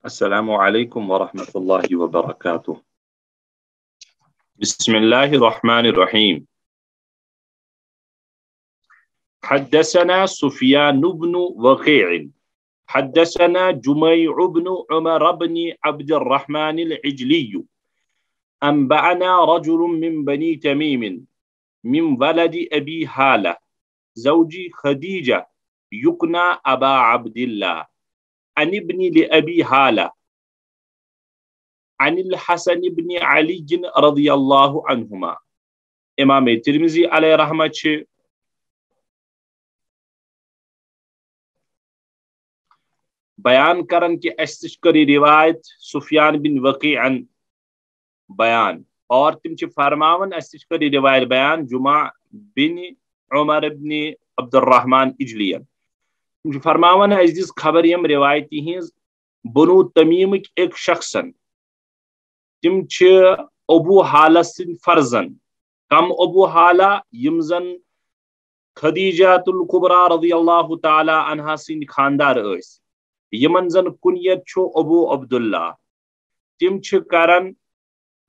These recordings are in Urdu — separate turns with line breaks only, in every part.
السلام عليكم ورحمة الله وبركاته. بسم الله الرحمن الرحيم. حدثنا سفيان بن وكيع حدثنا جميع بن عمر بن عبد الرحمن العجلي أنبأنا رجل من بني تميم من ولد أبي هالة زوج خديجة يكنى أبا عبد الله عن ابن لأبي هالة عن الحسن بن علي رضي الله عنهما. امام ترمذی علیہ رحمت چھ بیان کرن کہ اس کری روایت سفیان بن وقیع بیان اور تم چھ فرماون اس کری روایت بیان جمع بن عمر بن عبد الرحمن اجلی تم چھ فرماون اس دس خبر یم روایتی ہز بنو تمیم ایک شخصن تم چھ ابو حالہ سن فرزن کم ابو حالہ یم زن خدیجۃ الکبریٰ رضی اللہ تعالی عنہا سن خاندار اس یمن زن کنیت چھو ابو عبداللہ تم چھ کرن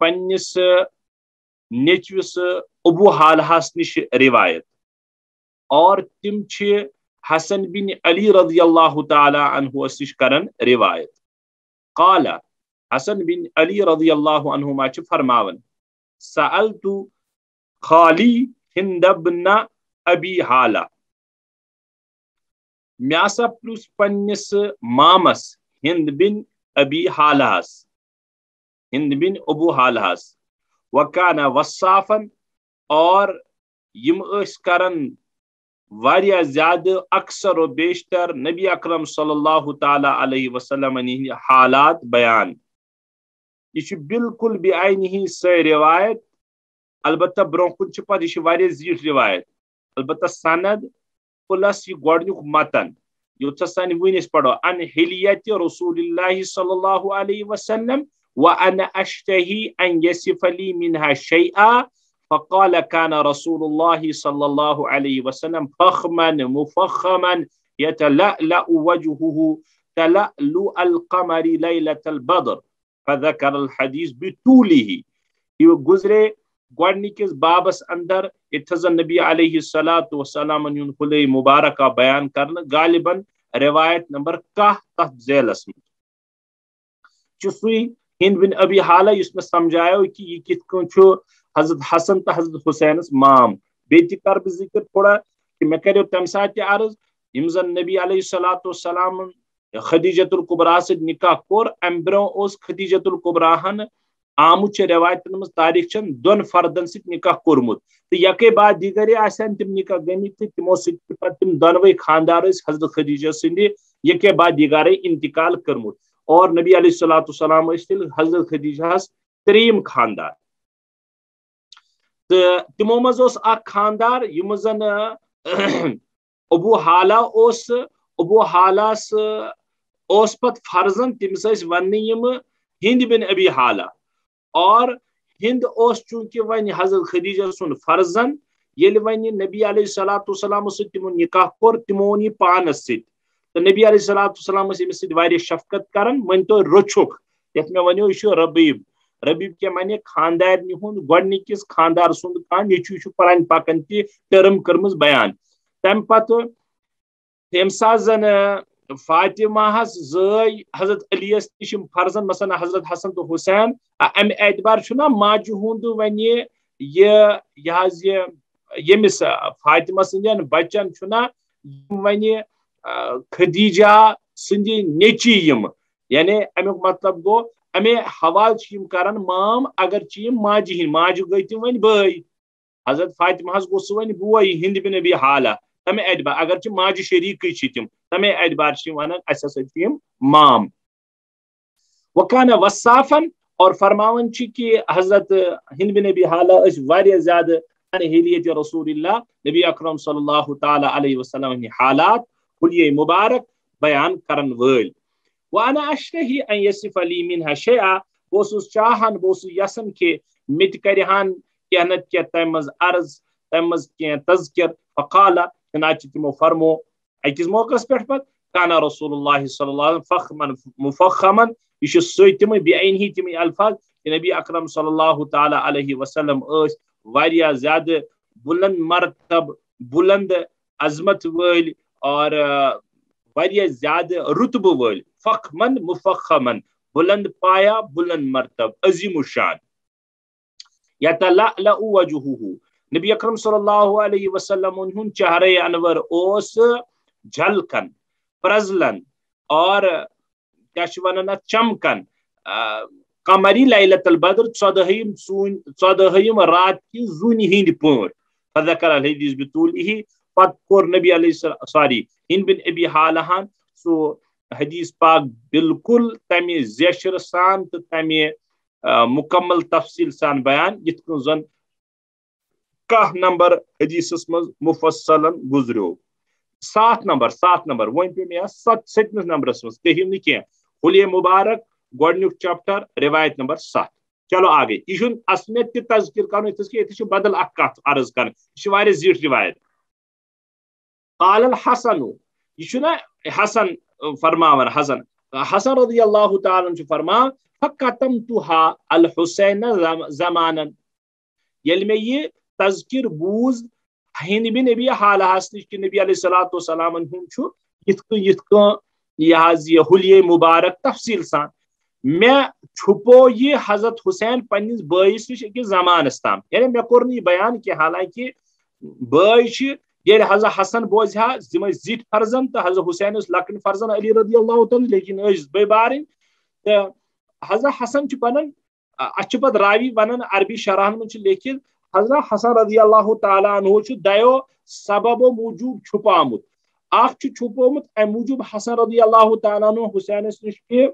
پنس نیچوس ابو حالہس نش روایت اور تم چھ حسن بن علی رضی اللہ تعالی عنہ نش کرن روایت. قال حسن بن علی رضی اللہ عنہما چھ فرماون سألت خالی ہند بن ابی حالہ میاسا پرس پنس مامس ہند بن ابی حالہس ہند بن ابو حالہس وکانا وصافن اور یم اس کرن واریہ زیادہ اکثر و بیشتر نبی اکرم صلی اللہ تعالی علیہ وسلم حالات بیان. یہ بالکل بعینہ سی روایت البتہ برون کن چھ پتہ یہ واریہ زیٹھ روایت البتہ سند پلس یہ گوڑنیک متن یوتھا سن ونس پڑھو ان حلیت رسول اللہ صلی اللہ علیہ وسلم وانا اشتہی ان یصف لی منها شیئا فقال كان رسول الله صلى الله عليه وسلم فخما مفخما يتلألأ وجهه تلألؤ القمر ليلة البدر فذكر الحديث بطوله. یہ گزرے گوڑنکس بابس اندر اتزن نبی علیہ الصلاۃ والسلام ان خلے مبارکہ بیان کرنا غالباً روایت نمبر 10 تحت ذیلس میں چسوئی ہند بن ابی حالہ اس میں سمجھایا کہ یہ کت کن چھو حضرت حسن تا حضرت حسین مام بیتی کر ذکر تھوڑا کہ میں کرو تم ساتھ عرض یمزن نبی علیہ الصلاۃ والسلام خدیجۃ الکبریٰ سے نکاح کور امبروں اس خدیجۃ الکبریٰ ہن آمت روایت مز تاریخ چن دون فردن ست نکاح کورمت تو یکے بعد دیگر آسن تم نکاح گمت تمو ست تم دونوے خاندار حضرت خدیجہ سند یکے بعد دیگر انتقال کرمت اور نبی علیہ الصلوۃ والسلام حضرت خدیجہ تریم خاندار تو تمو مز اخ خاندار یم زن ابو حالہ ابو حالہ پت فرزن تمس ون یم ہند بن ابی حالہ اور ہند چونکہ ون حضرت خدیجہ سن فرزن یل ون نبی علیہ الصلوۃ والسلام ست تمو نکاح کور تمو نی پانس ست تو نبی علیہ الصلوۃ والسلام امس ست واریہ شفقت کرن ون تو رچھک یت میں ونیو یہ ربیب ربیب کے معنی خاندار ہند گوڑنکس خاندار سند کان یہ پران پکن تہ ٹرم کرمز بیان. تم پتہ تم سات زن فاطمہ ہس زی حضرت علی نش فرزن مثلا حضرت حسن تو حسین ام اعتبار چھنا ماجہ ہند ون یمس فاطمہ سندین بچن چھنا ون خدیجہ سند نیچی یم یعنی امیک مطلب گو امے حوال کرن مام اگر ماجہ ہند ماجہ گئی تم ون بھائی حضرت فاطمہ ہس گو سہ ون بوئی ہند بن ابی حالہ تمے اعتبار اگر ماجہ شریکی تم تمے اعتبار ونان اس ہسا مام. وکانہ وصافن اور فرماون کہ حضرت ہند بن ابی حالہ اس واریہ زیادہ ان حلیت رسول اللہ نبی اکرم صلی اللہ تعالی علیہ وسلم حالات حلیہ مبارک بیان کرن ول. وانا اشتہی ان یصف لی منها شیئا بوسس چاہن بوس یسن کہ مت کرہان کیا نت کیا تمز عرض تمز کیا تذکر فقال چنانچہ تمو فرمو اکس موقع پہ کانا رسول اللہ صلی اللہ علیہ وسلم فخمن مفخمن یہ ستم بعینہ تم الفاظ کہ نبی اکرم صلی اللہ تعالی علیہ وسلم اس واریاہ زیادہ بلند مرتب بلند عظمت ول اور واریاہ زیادہ رتب ول فخمن مفخمن بلند پایا بلند مرتب عظیم الشان یتلألأ وجهه نبی اکرم صلی اللہ علیہ وسلم ہن چہرے انور اوس جھلکن پرزلن اور کیا ونان چمکن قمری لیلت البدر ژۄدہم رات کی زونی ہند پٲٹھۍ فذکر الحدیث بطولہ پتہ کوٚر نبی علیہ سوری ہند بن ابی حالہن سو حدیث پاک بالکل تمہ زیشر سان تو تمہ مکمل تفصیل سان بیان یت کن زن 10 نمبر حدیث مز مفصلا گزریو 7 نمبر ون پہ مے 7 نمبرس مز کہم نی حلیہ مبارک گۄڈنیُک چیپٹر روایت نمبر 7 چلو آگے یہ اسمیت تہ تذکر کرن یہ بدل اخ کت عرض کر یہ زیٹھ روایت قال الحسن یہ حسن فرماون حسن رضی اللہ تعالی عنہ فرمان فکتمتها الحسین زمانا یل میں یہ تذکر بوز ہند بن نبی حالہس نش کہ نبی علیہ الصلوۃ والسلام یت یہ حلیہ مبارک تفصیل سان میں چھپو یہ حضرت حسین پنس بائیس نش اکس زمانس تام یعنی مے کور یہ بیان کہ حالانکہ بائی یل حضرت حسن بوزہا زم زٹ فرزن تو حضرت حسین لکن فرزن علی رضی اللہ تعالی لیکن بے بارن تو حضرت حسن پنن اچھ پت راوی ونان عربی شرحن من لیکھت حضرت حسن رضی اللہ تعالی عنہ دیو سبب موجوب چھپامت اخ چھپومت ام موجوب حسن رضی اللہ تعالی عنہ حسینس نش کہ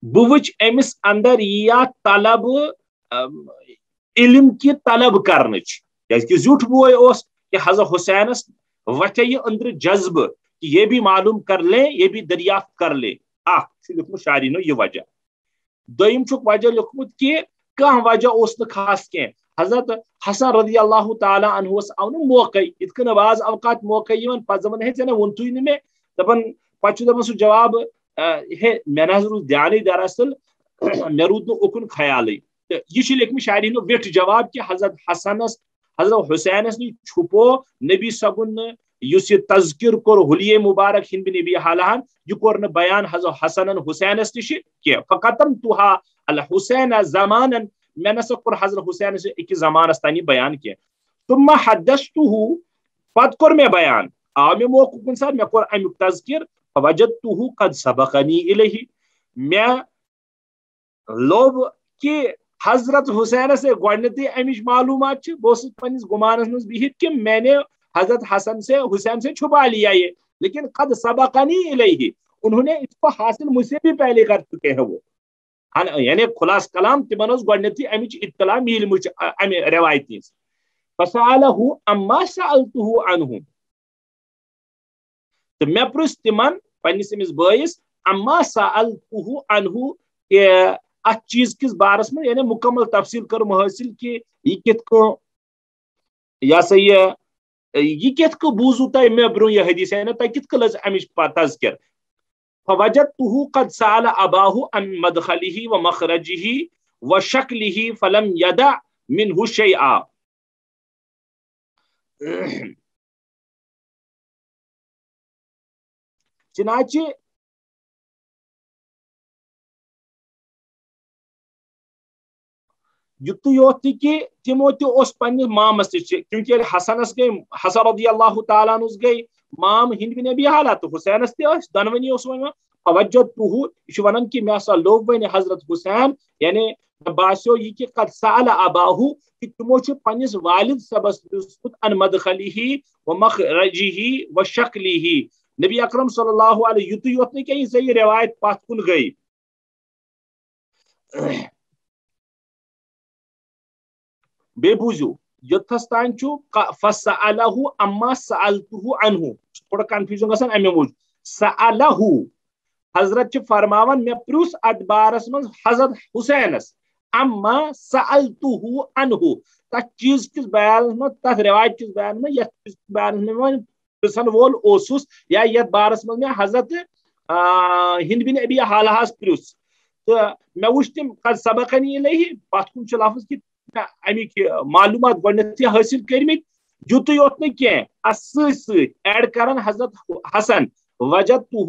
بوچ امس اندر یا طلب علم کی طلب کرنچ کہ زیٹھ بوئے اس کہ حضرت حسینس وتھے یہ اندر جذب کہ یہ بھی معلوم کر لیں یہ بھی دریافت کر لیں اخ لکھمت شاعری یہ وجہ دویم چھک وجہ لکھمت کہ کہاں وجہ اس خاص کی حضرت حسن رضی اللہ تعالی عنہ آو نا موقع ات کن بعض اوقات موقع پتہ دپان ہے ژے ونتوی نہ مے دپان پتہ دپان سہ جواب ہے مے نہ روز دھیانے دراصل مے رود نہ اکن خیالے یہ لیکھمت شاعری ویٹ جواب کہ حضرت حسنس حضرت حسینس نی چھپو نبی صبن اس یہ تذکر کور حلیہ مبارک ہند بن نبی حالہن یہ کور نہ بیان حضرت حسن حسینس نش کی فقتمتها الحسین زمانا میں نسا کور حضرت حسین سے ایک زمانس تانی بیان کی ثم حدثته پت کور میں بیان آو میں موقع کن سات میں کور امیک تذکر فوجدته قد سبقنی الیہ میں لوب کہ حضرت حسین سے گوڑنتی امش معلومات بہت پنس گمانس مز بہت کہ میں نے حضرت حسن سے حسین سے چھپا لیا یہ لیکن قد سبقنی الیہ انہوں نے اس کو حاصل مجھ سے بھی پہلے کر چکے ہیں وہ یعنی خلاص کلام تمن گوڑنتی امچ اطلاع میل مجھ ام روایتی فسالہ اما سالتہ عنہ تو میں پرس تمن پنس امس بائیس اما سالتہ عنہ کہ ات چیز کس بارس میں یعنی مکمل تفصیل کرم حاصل کہ یہ کت کو یا سا یہ کت کو بوزو تہ میں برو یہ حدیث ہے نا تہ کت کلز امش تذکر فوجدته قد سأل أباه عن مدخله ومخرجه وشكله فلم يدع منه شيئا چنانچہ یت یوت کہ تمو تس پنس مامس کیونکہ حسنس گئی حسن رضی اللہ تعالیٰ عنہ گئی مام ہند بن ابی حالہ تو حسینس تس دونونی فوجدته یہ ونان کہ میں ہسا لوگ ون حضرت حسین یعنی باسیو یہ کہ قد سأل اباہ کہ تمو پنس والد صبس ان مدخلہ ومخرجہ وشکلہ نبی اکرم صلی اللہ علیہ یت یوت کہ یہ صحیح روایت پتھ کن گئی بے بوزو یتھس تان فسألہ اما سألتہ عنہ تھوڑا کنفیوژن گژھان امے موجود سألہ حضرت فرماون میں پرس ات بارس من حضرت حسینس اما سألتہ عنہ تس چیز کس بیان میں تس روایت کس بیان میں یت بیان میں پرسن وول اوسس یا یت بارس مز میں حضرت ہند بن ابی حالہس پرس تو میں وچ تم قد سبقنی الیہ پتھ کن لفظ کہ امیک معلومات گۄڈنیتھٕے حٲصِل کٔرمٕتۍ یُتُے یوت نہٕ کینٛہہ اتھ سۭتۍ سۭتۍ ایڈ کران حضرت حسن وجدتہ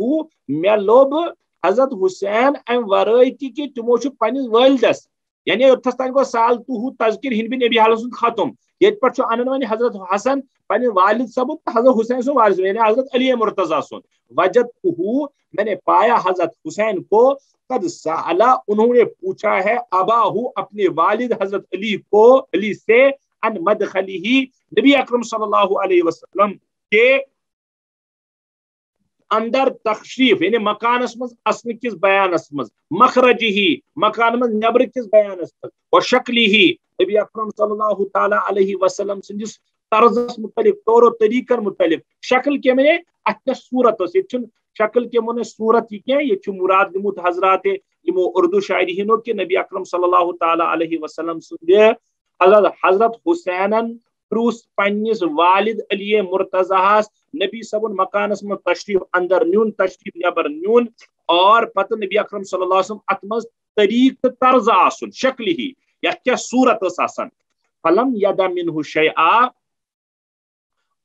مےٚ لوٚب حضرت حسین امہِ ورٲے تہِ کہ تِمو چھُ پننِس والدس یعنی اوٚتتھس تانۍ گوٚو سال تُہُ تذکر ہند بن ابی حالہ سُنٛد ختم ییٚتہِ پٮ۪ٹھ چھُ انان وۄنۍ حضرت حسن پننہِ والد صبُن تہٕ حضرت حسین سُنٛد والد یعنی حضرت علی مرتضیٰ سُنٛد وجدتہ میں نے پایا حضرت حسین کو قد سألا انہوں نے پوچھا ہے اباہو اپنے والد حضرت علی کو علی سے ان مدخلی نبی اکرم صلی اللہ علیہ وسلم کے اندر تشریف یعنی مکانس مز اصل کس بیانس مز مخرج ہی مکان مز نبر کس بیانس مز اور شکلی ہی نبی اکرم صلی اللہ تعالی علیہ وسلم سندس طرزس متعلق طور و طریقہ متعلق شکل کے میں اتنا صورت یہ شکل کے من صورت یہ مراد نمت حضرات یمو اردو شاعری ہنو کہ نبی اکرم صلی اللہ تعالی علیہ وسلم سند حضرت حسینن پروس پنس والد علی مرتضیٰ نبی صبن مکانس من تشریف اندر نیون تشریف نبر نیون اور پتہ نبی اکرم صلی اللہ علیہ وسلم ات مز طریق طرز آسن شکل ہی یا کیا صورت آسن فلم یدا منہ شیئا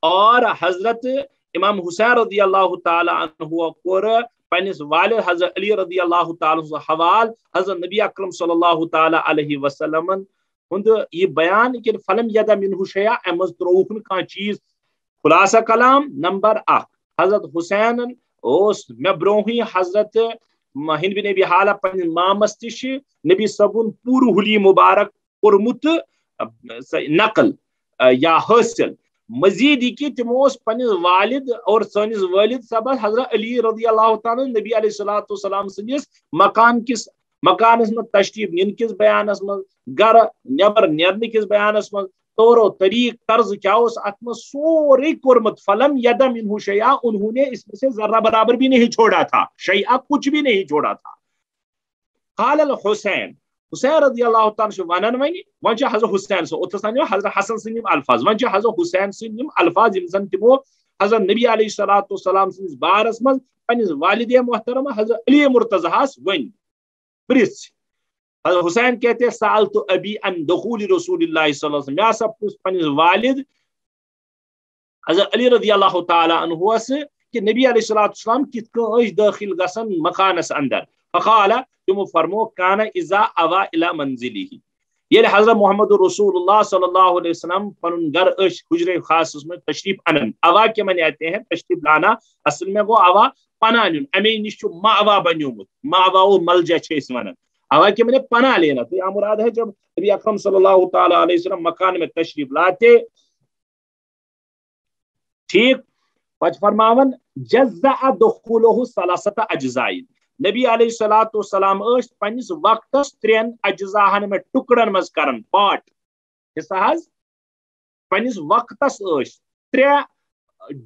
اور حضرت امام حسین رضی اللہ تعالی عنہ کور پنس والد حضرت علی رضی اللہ تعالی عنہ حوال حضرت نبی اکرم صلی اللہ تعالی علیہ وسلم ہند یہ بیان کہ فلم یدا منہ شیئا امز تروک کان چیز خلاصہ کلام نمبر 1 حضرت حسین اس میں برونہی حضرت ہند بن ابی حالہ پن مامس تش نبی صبن پور حلی مبارک کورمت نقل یا حاصل مزید یہ کہ تمو پنس والد اور سنس والد صبر حضرت علی رضی اللہ تعالیٰ نبی علیہ الصلوۃ والسلام سندس مکانس من تشریف نن کس بیانس من گر نبر نیرن کس بیانس من طور و طریق طرز کیا اس ات میں سورے کورمت فلم یدا منہ شیئا انہوں نے اس میں سے ذرہ برابر بھی نہیں چھوڑا تھا شیئا کچھ بھی نہیں چھوڑا تھا قال الحسین حسین رضی اللہ تعالیٰ ونان ون حضرت حسین اوتھسان حضرت حسن سندم الفاظ ون حضرت حسین سندم الفاظ یم زن تمو حضرت نبی علیہ الصلوۃ والسلام سندس بارس من پنس والد محترمہ حضرت علی مرتضیٰ ون پرس حضرت حسین کہتے ہیں سألت ابی ان دخول رسول اللہ صلی اللہ علیہ وسلم میں سب کچھ پنس والد حضرت علی رضی اللہ تعالی عنہ سے کہ نبی علیہ الصلوۃ والسلام کت کن داخل گسن مکانس اندر فقال تمو فرمو کان اذا اوا الى منزله یہ حضرت محمد رسول اللہ صلی اللہ علیہ وسلم پن گھر حجر خاص میں تشریف انن اوا کے معنی آتے ہیں تشریف لانا اصل میں وہ اوا پناہ نیون امی نش ماوا بنیومت ماوا و ملجا چھ ونن اوا کے معنی پناہ لینا تو یہ مراد ہے جب نبی اکرم صلی اللہ تعالی علیہ وسلم مکان میں تشریف لاتے ٹھیک پچ فرماون جزاء دخوله ثلاثه اجزاء نبی علیہ الصلوۃ والسلام پنس وقتس 3 اجزاہن میں ٹکڑن مز کرن پارٹ حصہ حض پنس وقتس 3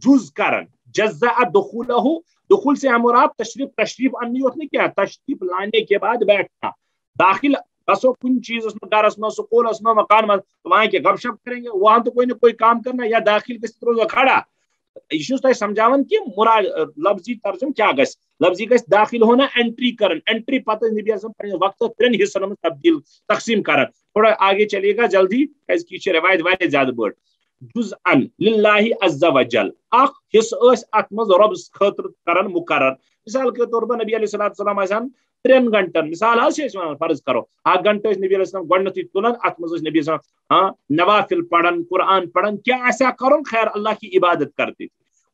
جز کرن جزاء دخوله دخول سے مراد تشریف اننی ہوت نہیں کیا تشریف لانے کے بعد بیٹھنا داخل بسو کن چیز اس میں گھرس میں سکول اس میں مکان میں وہاں کے گپ شپ کریں گے وہاں تو کوئی نہ کوئی کام کرنا یا داخل کس طرح کھڑا یہ تہ سمجھاون کہ مراد لفظی ترجم کیا گس لفظی گس داخل ہونا انٹری کرن انٹری پتہ نبی اعظم پنہ وقت 3 حصوں میں تبدیل تقسیم کرن تھوڑا آگے چلیے گا جلدی اس کی روایت واریاہ زیادہ بڑ جزءا للہ عز وجل اخ حصہ اس ات مز رب خاطر کرن مقرر مثال کے طور پر نبی علیہ الصلوۃ والسلام آسان 3 گھنٹن مثال فرض کرو 8 گھنٹے نبی علیہ السلام گۄڈنیتھٕے تُلان ات مز نبی صلی اللہ علیہ وسلم نوافل پڑھن قرآن پڑھن کیا ایسا کرن خیر اللہ کی عبادت کرتے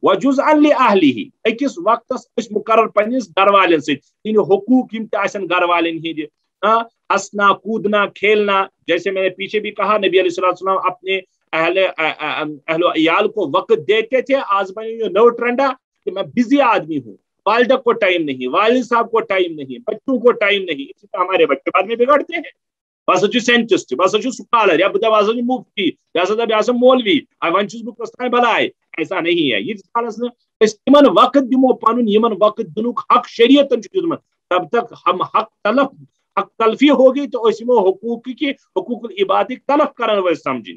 وجزءا لأهله اکس وقتس اس مقرر پنس گھر والن ست ان حقوق یم تہ آسن گھر والن ہند ہنسنا کودنا کھیلنا جیسے میں نے پیچھے بھی کہا نبی علیہ الصلوۃ والسلام اپنے اہل و عیال کو وقت دیتے تھے آج بنے یہ نو ٹرینڈا کہ میں بزی آدمی ہوں والدہ کو ٹائم نہیں والد صاحب کو ٹائم نہیں بچوں کو ٹائم نہیں اسی طرح ہمارے بچے بعد میں بگڑتے ہیں بس سائنٹسٹ بس سکالر یا بتا بس مفتی یا مولوی ون چھس بہ کس بلائے ایسا نہیں ہے یہ تمن وقت دمو پن یمن وقت دنک حق شریعتن دیتمت تب تک ہم حق تلفی ہوگی تو اس حقوق کی حقوق العباد تلف کرن ول سمجھن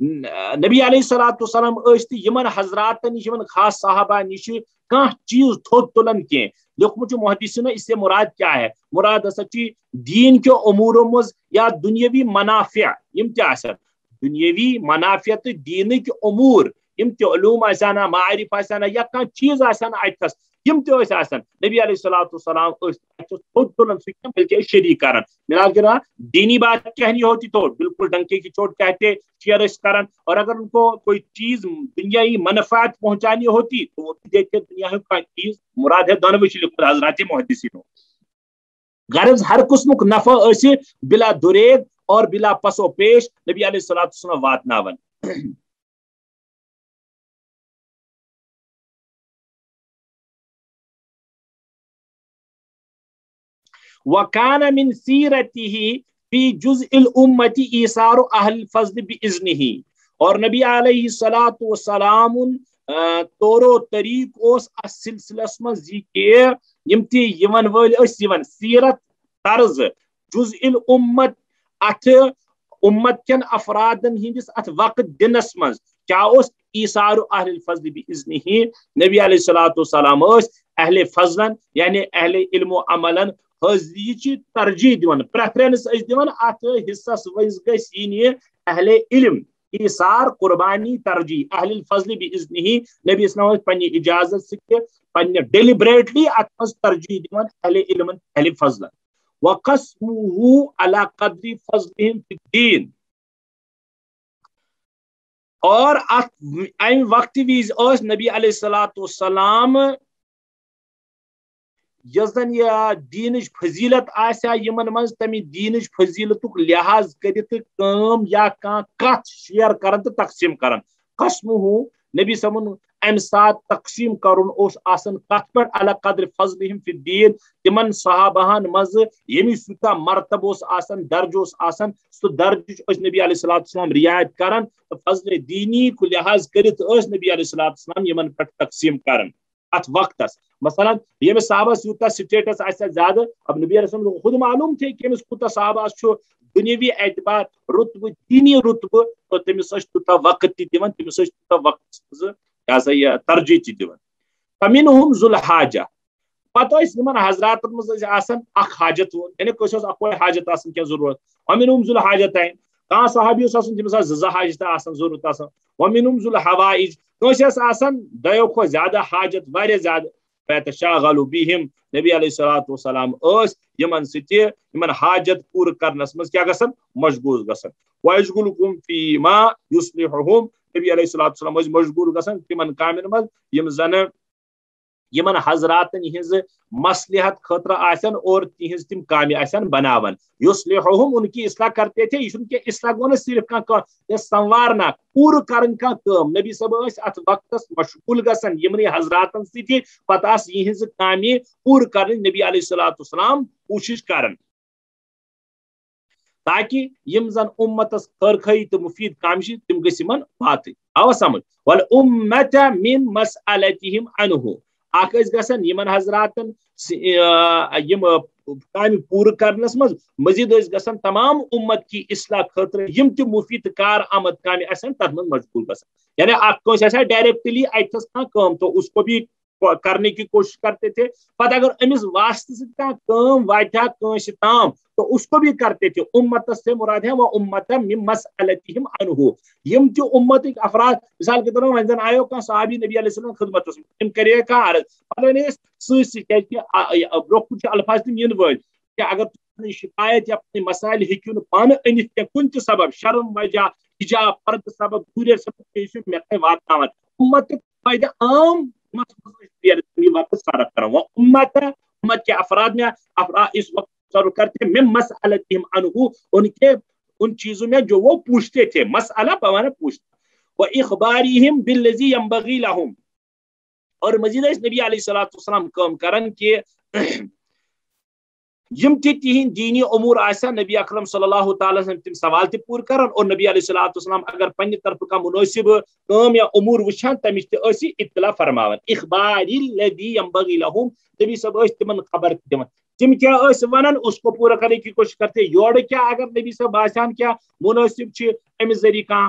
نبی علیہ الصلوۃ والسلام یمن حضرات نش یمن خاص صحابہ نش کانٛہہ چیز تھوٚد تُلان کی لیوکھمُت چھُ محدثینو اس سے مراد کیا ہے مراد ہسا چھ دین کے امورو مز یا دنیاوی منافع یم تہ آسن دنیاوی منافع تو دینک امور یم تہ علوم آسان معارف آسان یا کانٛہہ چیز آسان اتھس یم تہ آسان نبی علیہ الصلوۃ والسلام تھوٚد تُلان سہ بلکہ شریک کران ملال کے دینی بات کہنی ہوتی تو بالکل ڈنکے کی چوٹ کہتے شیئر کرن اور اگر ان کو کوئی چیز دنیائی منفعت پہنچانی ہوتی تو وہ دیکھتے دنیا کا چیز مراد ہے دونوں لکھ حضرات محدثین غرض ہر قسمک نفع اسے بلا دریغ اور بلا پس و پیش نبی علیہ الصلوۃ والسلام واتناون وَكَانَ مِنْ سِيرَتِهِ فِي جُزْءِ الْأُمَّةِ إِيثَارُ أَهْلِ الْفَضْلِ بِإِذْنِهِ اور نبی علیہ الصلوۃ والسلام طور و طریق اس سلسلس مز یہ یم تہ یمن ول یمن سیرت طرز جزء الامت ات امت کن افرادن ہندس ات وقت دنس مز کیا اس ایثار اہل الفضل باذنہ نبی علیہ الصلوۃ والسلام اہل فضلن یعنی اہل علم و عملن حضی ترجیح دون پریفرنس دون ات حصص وز گس یہ اہل علم ایثار قربانی ترجیح اہل الفضل باذنہ نبی اسلام پنہ اجازت سے پنہ ڈیلیبریٹلی ات مز ترجیح دون اہل علم اہل فضل وقسمه على قدر فضلهم في الدين اور ام وقت ویز اس نبی علیہ الصلوۃ والسلام یزن یا دینج فضیلت آسیا یمن مز تمی دینج فضیلتک لحاظ کرت کام یا کت شیئر کرن تو تقسیم کرن قسمہ نبی سمن ام سات تقسیم کرن اس آسن کت پر علی قدر فضلہم فی الدین تمن صحابہان مز یمی سوتا مرتب اس آسن درج اس آسن سو درج اس نبی علیہ الصلوۃ والسلام رعایت کرن فضل دینی کو لحاظ کرت اس نبی علیہ الصلوۃ والسلام یمن پر تقسیم کرن ات وقتس مثلا یہ صحابہ یوتا سٹیٹس آسیا زیادہ اب نبی علیہ السلام خود معلوم تھے کہ امس کوتا صحابہ دنیوی اعتبار رتبہ دینی رتبہ تو تمس توتا وقت دون تمس توتا وقت یہ ترجیح دون فمنہم ذو الحاجہ پتہ یمن حضرات مز آسان اخ حاجت وول یعنی کس اکوے حاجت آسان کیا ضرورت ومنہم ذو الحاجتین کان صحابی آسان تمس زٕ حاجت آسان ضرورت آسان ومنہم ذو الحوائج کس آسان دیو کھو زیادہ حاجت واریاہ زیادہ فیتشاغلوا بہم نبی علیہ الصلوۃ والسلام یمن ست یمن حاجت پور کرنس مز کیا گسن مشغول گسن ویشغلکم فیما یصلحہم نبی علیہ الصلوۃ والسلام مشغول گسن تمن کامن مز یم زن یمن حضراتن ہز مصلحت خطر آسن اور تہذ تم کام آسن بناون یصلحہم ان کی اصلاح کرتے تھے یہ کہ اصلاح گو صرف کھانا سنوارنا پور کرن کام نبی صاحب ات وقتس مشغول گسن یمن حضراتن سی پتہ یہ کام پور کرن نبی علیہ الصلوۃ والسلام کوشش کرن تاکہ یم زن امتس خرخی تو مفید کام تم گس من وات آو سمجھ والامت من مسألتهم عنہ اخ گسن یمن حضراتن یم کام پور کرنس مز مزید گسن تمام امت کی اصلاح خاطر یم تہ مفید کار آمد کام آسن تر من مشغول گسن یعنی اخ کنس آسا ڈائریکٹلی اتھس کام تو اس کو بھی کرنے کی کوشش کرتے تھے پتہ اگر امس واسطے سے کام واتہ کنس تام تو اس کو بھی کرتے تھے امت سے مراد ہے وہ امت من مسألتهم عنہ یم تہ امت افراد مثال کے طور پر زن آیو کا صحابی نبی علیہ السلام خدمت تم کرے کا عرض پتہ سی کہ برکھ الفاظ تم ین ول کہ اگر تم شکایت یا اپنے مسائل ہیکو پان انت کن تہ سبب شرم وجہ حجاب پرد سبب دوری سبب میں واتناون امت فائدہ عام امت کے افراد میں افراد اس وقت تصرف کرتے من مسألتهم عنہ ان چیزوں میں جو وہ پوچھتے تھے مسئلہ بمانا پوچھتا واخبارهم بالذی ينبغي لهم اور مزید اس نبی علیہ الصلوۃ والسلام کام کرن کہ یم تہند دینی امور آسا نبی اکرم صلی اللہ تعالی وسلم تم سوال تہ پور کرن اور نبی علیہ الصلوۃ والسلام اگر پنہ طرف کا مناسب کام یا امور وچھان تمش تہ اطلاع فرماون اخبار الذی ينبغي لهم نبی صاحب تمن خبر دون تم کیا ونن اس کو پورا کرنے کی کوشش کرتے یور کیا اگر نبی صاحب باسان کیا مناسب ام ذریعہ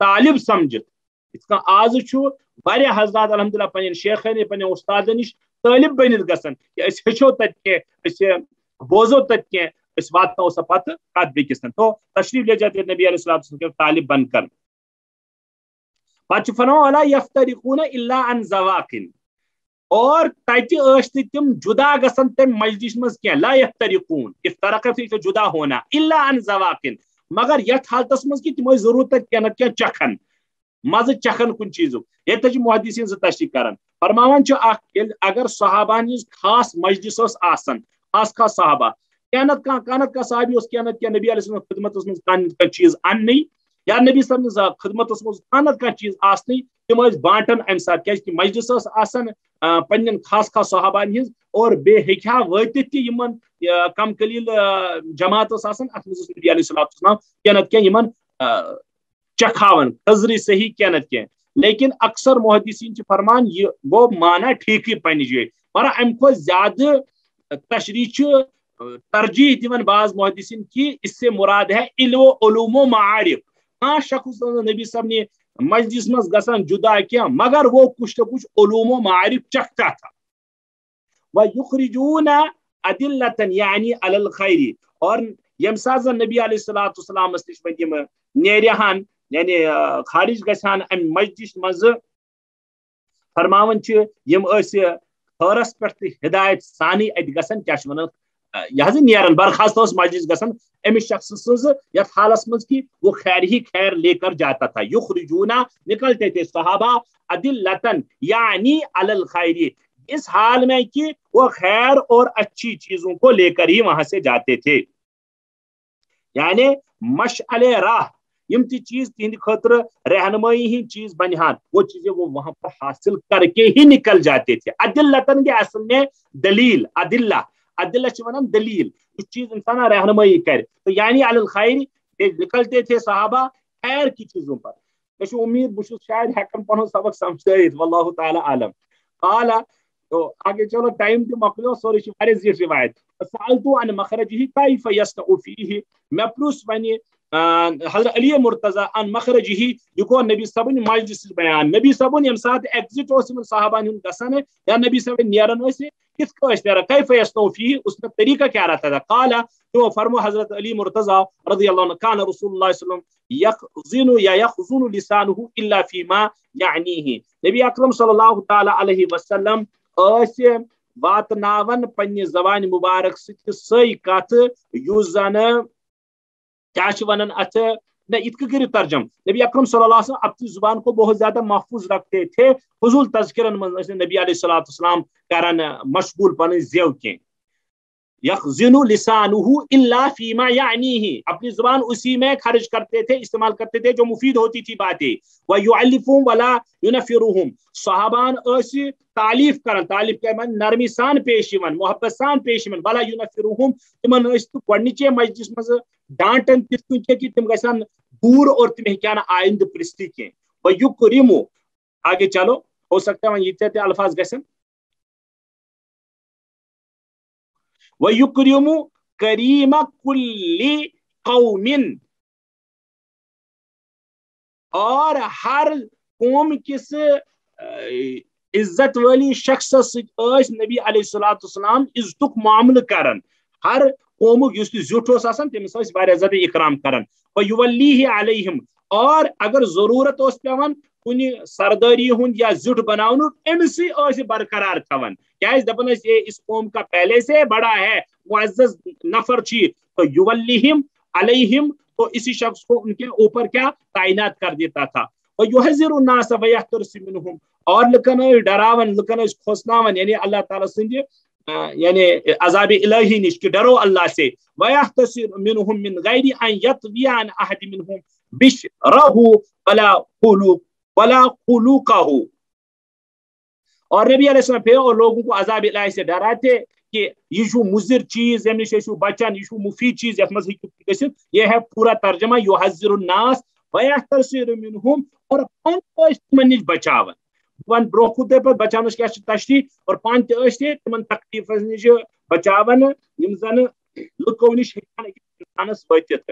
طالب سمجھت آز واریاہ حضرات الحمدللہ پنن شیخن پنن استادن نش طالب بنت گژھان کہ اس ہچو تت کی اس بوزو تت کی اس واتنو سا پتہ کت بیکس تو تشریف لے جاتے نبی علیہ الصلوۃ والسلام طالب بن کر پتہ فرماؤ ولا یفترقون الا عن زواقن اور تتہ تم جدا گژھان تم مجلس مز کی لا یفترقون افترق فی جدا ہونا الا عن زواقن مگر یت حالتس مز کہ تم ضرورت کینہ کی چکھن مزہ چکھن کن چیزک یہ محدثین سے تشریح کران فرماوان اگر صحابہ ہز خاص مجلس آسان خاص خاص صحابہ کینت کا صحابی اس کینت کی نبی علیہ السلام خدمت مز کانت چیز اننی یا نبی صلی اللہ علیہ وسلم خدمت مز کانت کا چیز آسنی تم بانٹن ام سات کی مجلس آسان پن خاص خاص صحابہ ہز اور بے ہیکیا واتت تہ یمن کم قلیل جماعت آسان ات مز نبی علیہ السلام کینت کی یمن چکھاون خزری صحیح کینت کی لیکن اکثر محدثین فرمان یہ وہ مانا ٹھیک ہی پنہ جائے مگر ام کو زیادہ تشریح ترجیح دیون بعض محدثین کی اس سے مراد ہے علم و علوم و معارف شخص نبی صاحب نے مجلس مز گسان جدا کیا مگر وہ کچھ نہ کچھ علوم و معارف چکھتا تھا وَيُخْرِجُونَ أَدِلَّةً یعنی علی الخیر اور یم سات نبی علیہ الصلوۃ والسلام نش نیرہان یعنی خارج گژھان ام مجلس مز فرماون یم خیرس پہ ہدایت سانی ات گژھان کیا یہ نیران برخاست مجلس گژھان امس شخص سز یتھ حالس مز کہ وہ خیر ہی خیر لے کر جاتا تھا یخرجون نکلتے تھے صحابہ ادلتن یعنی علی الخیر اس حال میں کہ وہ خیر اور اچھی چیزوں کو لے کر ہی وہاں سے جاتے تھے یعنی مشعل راہ یم تی چیز تہند خاطر رہنمائی ہی چیز بنہان وہ چیزیں وہ وہاں پر حاصل کر کے ہی نکل جاتے تھے ادلتن کے اصل میں دلیل عدلہ ونان دلیل اس چیز انسان رہنمائی کرے تو یعنی علی الخیر نکلتے تھے صحابہ خیر کی چیزوں پر امید بہ شاید ہیکن پن سبق سمجھت واللہ تعالی عالم قال تو آگے چلو ٹائم تہ مکلیو سوری زیٹھ روایت سالتو عن مخرجہ کیف یصنع فیہ میں پرس ونی حضرت علی مرتضی ان مخرجہ یہ گو نبی صاحب مجلس بیان نبی صاحب یم سات ایگزٹ صحابہ ہند گسان یا نبی صاحب نیران کس کو نیران کیف یصنع فیہ اس کا طریقہ کیا رہتا تھا قال تو فرمو حضرت علی مرتضی رضی اللہ عنہ کان رسول اللہ صلی اللہ علیہ وسلم یخزن لسانه الا فيما یعنیہ نبی اکرم صلی اللہ تعالی علیہ وسلم واتناون پنہ زبان مبارک سی کت یس زن کیا ونان ات کر ترجم نبی اکرم صلی اللہ علیہ وسلم اپنی زبان کو بہت زیادہ محفوظ رکھتے تھے فضول تذکرن من نبی علیہ الصلوۃ والسلام کرن مشغول پن زیو کی یخزن لسانه الا فيما یعنیہ اپنی زبان اسی میں خرچ کرتے تھے استعمال کرتے تھے جو مفید ہوتی تھی باتیں وَيُعَلِّفُهُمْ وَلَا يُنَفِّرُهُمْ صحابان تعلیف کرن تعلیف کے من نرمی سان پیش یون محبت سان پیش یون ولا يُنَفِّرُهُمْ تمن گۄڈنِچے مجلس مز ڈانٹن تِتھ کٔنۍ کہ تم گژھن دور اور تم ہیکن آئندہ پرستی کی وَيُكْرِمُ آگے چلو ہو سکتا ہے یہ تے الفاظ گژھن وَيُكْرِمُ كَرِيمَ كُلِّ قَوْمٍ اور ہر قوم کس عزت والی شخص نبی علیہ الصلوۃ والسلام عزتک معاملہ کرن ہر قوم یس زیوٹھ آسان تمس زیادہ اکرام کرن وَيُوَلِّيهِ عَلَيْهِمْ اور اگر ضرورت پیوان کن سرداری ہند یا زیوٹھ بناؤن امسی برقرار تھون کیا دپن یہ اس قوم کا پہلے سے بڑا ہے معزز نفر چی تو یولیہم علیہم تو اسی شخص کو ان کے اوپر کیا تعینات کر دیتا تھا وَيُحَذِّرُ النَّاسَ وَيَحْتَرِسُ مِنْهُمْ اور لکن ڈراون لکن کھوسناون یعنی اللہ تعالیٰ سند یعنی عذاب الہی نش کہ ڈرو اللہ سے وَيَحْتَسِرُ مِنْهُمْ مِنْ غَيْرِ أَنْ يَطْوِيَ عَنْ أَحَدٍ مِنْهُمْ بِشْرَهُ وَلَا خُلُقَهُ اور نبی علیہ السلام پھر اور لوگوں کو عذاب الہی سے ڈراتے کہ یہ مضر چیز بچن یہ مفید چیز یت مز یہ ہے پورا ترجمہ یحذر الناس ویحتسر منہم اور پان تمن نش بچاون ون برو خود پہ بچانس کیا تشریح اور پان تمن تکلیف نش بچاون یم زن لکو نش انسانس واتت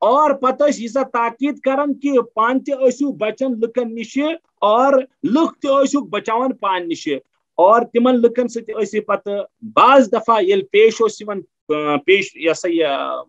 اور پتہ یہ تاکید کران کہ پان تیسو بچن لکن نش اور لک تیسو بچاون پان نش اور تمن لکن سی پتہ بعض دفعہ یل پیش پیش یہ سا یہ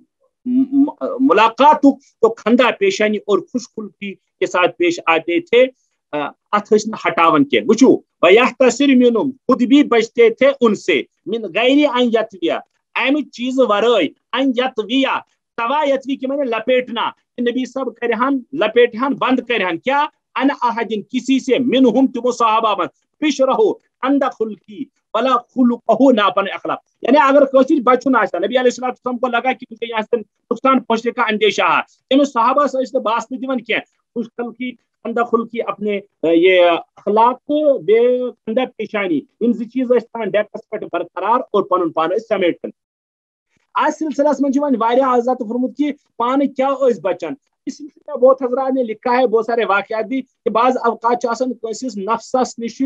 ملاقات تو خندہ پیشانی اور خوش خلقی کے ساتھ پیش آتے تھے ات ہٹاون کی وچو ویحتسر منم خود بھی بچتے تھے ان سے من غیر ان یتویا ام چیز ورائے ان یتویا توا یتوی کی میں لپیٹنا نبی صاحب کرہن لپیٹہن بند کرہن کیا ان احدن کسی سے منہم تم صحابہ من پیش رہو اندہ خلقی ولا خلقہ ناپن اخلاق یعنی اگر کوئی بچن آتا نبی علیہ السلام کو لگا کہ مجھے یہاں سے نقصان پہنچنے کا اندیشہ ہے تمہیں صحابہ سے باس نہیں دیون کیا خوش خلقی خندہ خلقی اپنے یہ اخلاق بے خندہ پیشانی ان چیز ڈیکس پہ برقرار اور پن پان سمیٹن آج سلسلس من آزاد فرمت کہ پانے کیا بچن اس سلسلے میں بہت حضرات نے لکھا ہے بہت سارے واقعات بھی کہ بعض اوقات کنس نفسس نش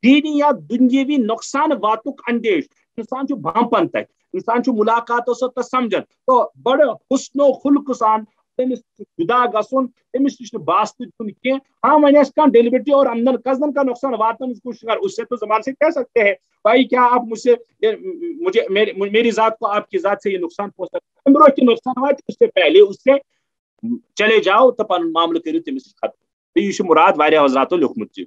دینی یا دنیاوی نقصان واتک اندیش انسان بھانپن تک انسان ملاقاتوں سے سمجھن تو بڑے حسن و خلق سان تمس جدا گھن تمس نش باس دن کی ہاں ون کھانا ڈیلیورٹی اور آمدن قزن کا نقصان واتن اس کو شکار اس سے تو زبان سے کہہ سکتے ہیں بھائی کیا آپ مجھ سے میری ذات کو آپ کی ذات سے یہ نقصان پہنچ سکتا ہے امرو کے نقصان وات اس سے پہلے اس سے چلے جاؤ تو پن معاملہ کرو تمس ختم یہ مراد واریاہ حضراتو لیکھمت